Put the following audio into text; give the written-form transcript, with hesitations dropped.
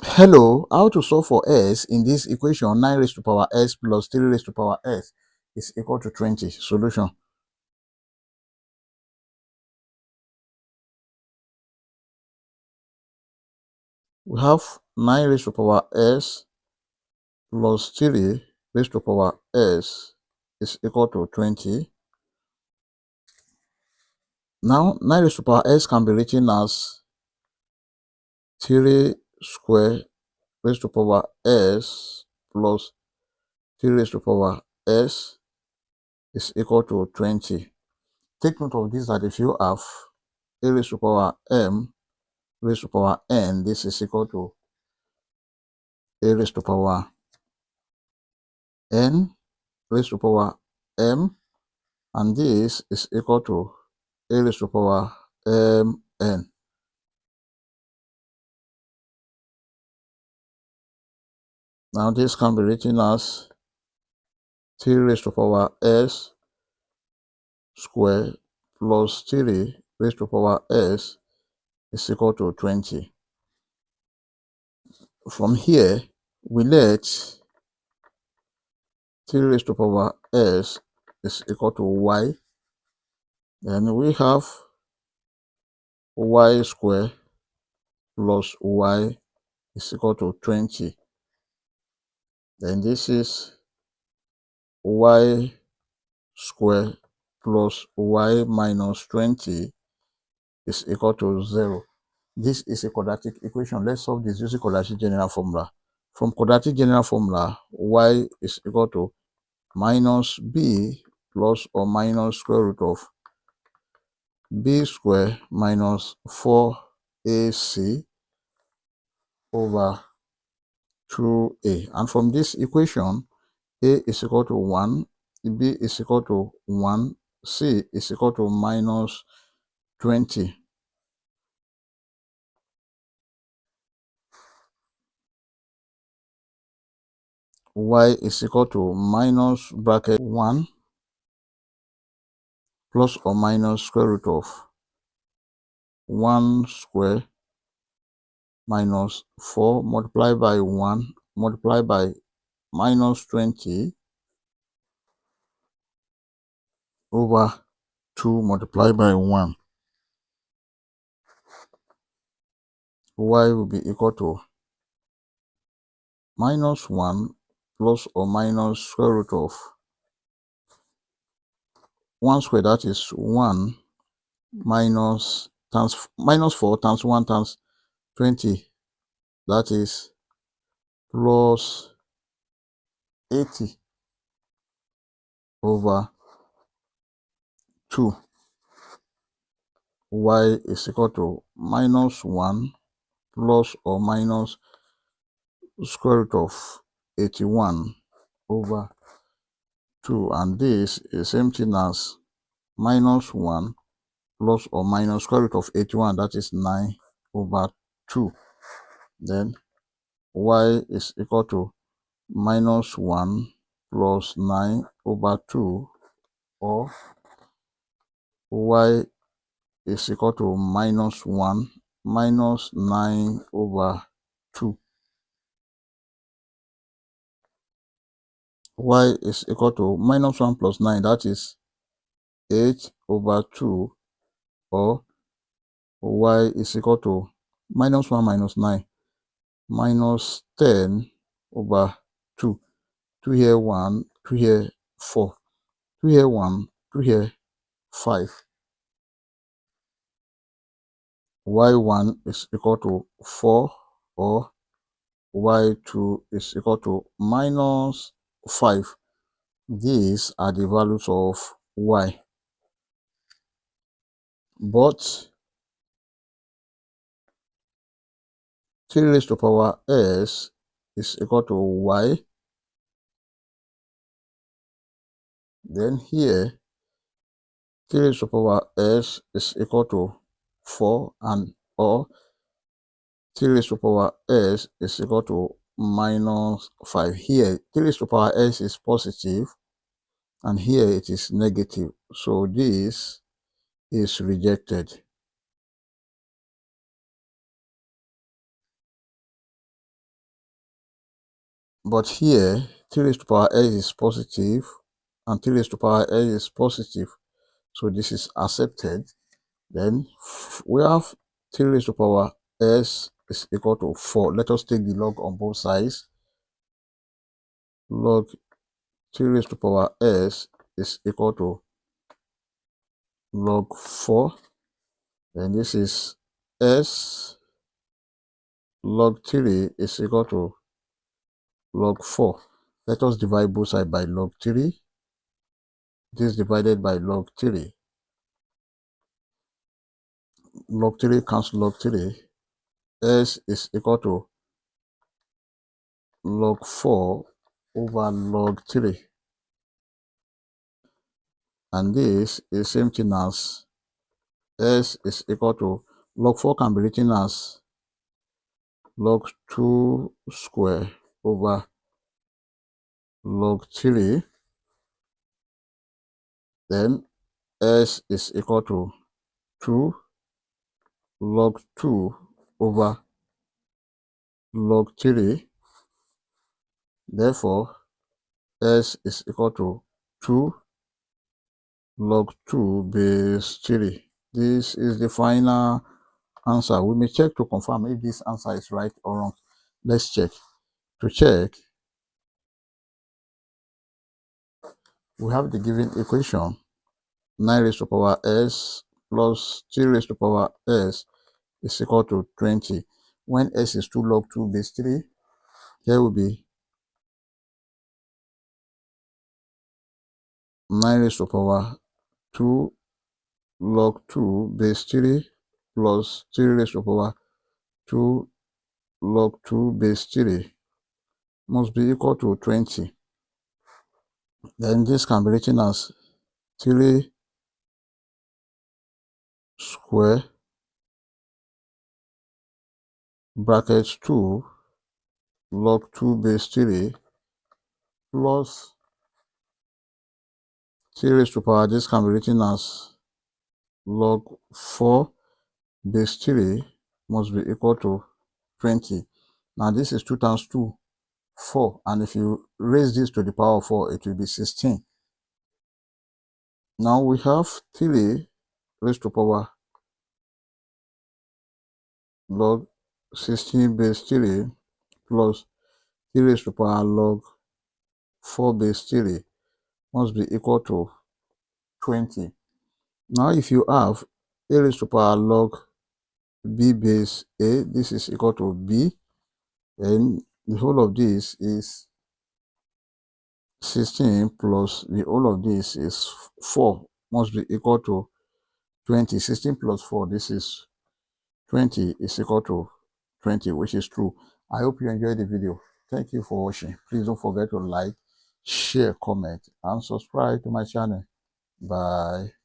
Hello, how to solve for s in this equation 9 raised to power s plus 3 raised to power s is equal to 20. Solution. We have 9 raised to power s plus 3 raised to power s is equal to 20. Now 9 raised to power s can be written as 3 square raised to power s plus 3 raised to power s is equal to 20. Take note of this, that if you have a raised to power m raised to power n, this is equal to a raised to power n raised to power m, and this is equal to a raised to power mn. Now this can be written as 3 raised to power s square plus 3 raised to power s is equal to 20. From here, we let 3 raised to power s is equal to y. Then we have y square plus y is equal to 20. Then this is y square plus y minus 20 is equal to 0. This is a quadratic equation. Let's solve this using quadratic general formula. From quadratic general formula, y is equal to minus b plus or minus square root of b square minus 4ac over 2a. And from this equation, a is equal to 1, b is equal to 1, c is equal to minus 20. Y is equal to minus bracket 1 plus or minus square root of 1 square minus 4 multiplied by 1 multiplied by minus 20 over 2 multiplied by 1. Y will be equal to minus 1 plus or minus square root of 1 square, that is 1 minus times minus 4 times 1 times 20, that is plus 80 over 2. Y is equal to minus 1 plus or minus square root of 81 over 2, and this is same thing as minus 1 plus or minus square root of 81, that is 9 over 2. Then y is equal to minus 1 plus 9 over 2, or y is equal to minus 1 minus 9 over 2. Y is equal to minus 1 plus 9, that is 8 over 2, or y is equal to minus 1 minus 9 minus 10 over 2. 2 here 1, 2 here 4, 2 here 1, 2 here 5. Y1 is equal to 4, or y2 is equal to minus 5. These are the values of y. But 3 raised to power s is equal to y. Then here, 3 raised to power s is equal to 4, and or 3 raised to power s is equal to minus 5. Here, 3 raised to power s is positive, and here it is negative. So this is rejected. But here, 3 raised to power s is positive and 3 raised to power s is positive. So this is accepted. Then we have 3 raised to power s is equal to 4. Let us take the log on both sides. Log 3 raised to power s is equal to log 4. Then this is s log 3 is equal to log 4. Let us divide both sides by log 3. This divided by log 3. Log 3 cancel log 3. S is equal to log 4 over log 3. And this is same thing as S is equal to log 4 can be written as log 2 square over log 3. Then S is equal to 2 log 2 over log 3. Therefore, S is equal to 2 log 2 base 3. This is the final answer. We may check to confirm if this answer is right or wrong. Let's check. To check, we have the given equation 9 raised to power s plus 3 raised to power s is equal to 20. When s is 2 log 2 base 3, here will be 9 raised to power 2 log 2 base 3 plus 3 raised to power 2 log 2 base 3 must be equal to 20. Then this can be written as 3 square bracket 2 log 2 base 3 plus 3 raised to power, this can be written as log 4 base 3 must be equal to 20. Now this is 2 times 2, 4. And if you raise this to the power of 4, it will be 16. Now we have 3 raised to power log 16 base 3 plus 3 raised to power log 4 base 3 must be equal to 20. Now if you have a raised to power log b base a, this is equal to b, then the whole of this is 16 plus the whole of this is 4 must be equal to 20. 16 plus 4, this is 20 is equal to 20, which is true. I hope you enjoyed the video. Thank you for watching. Please don't forget to like, share, comment, and subscribe to my channel. Bye.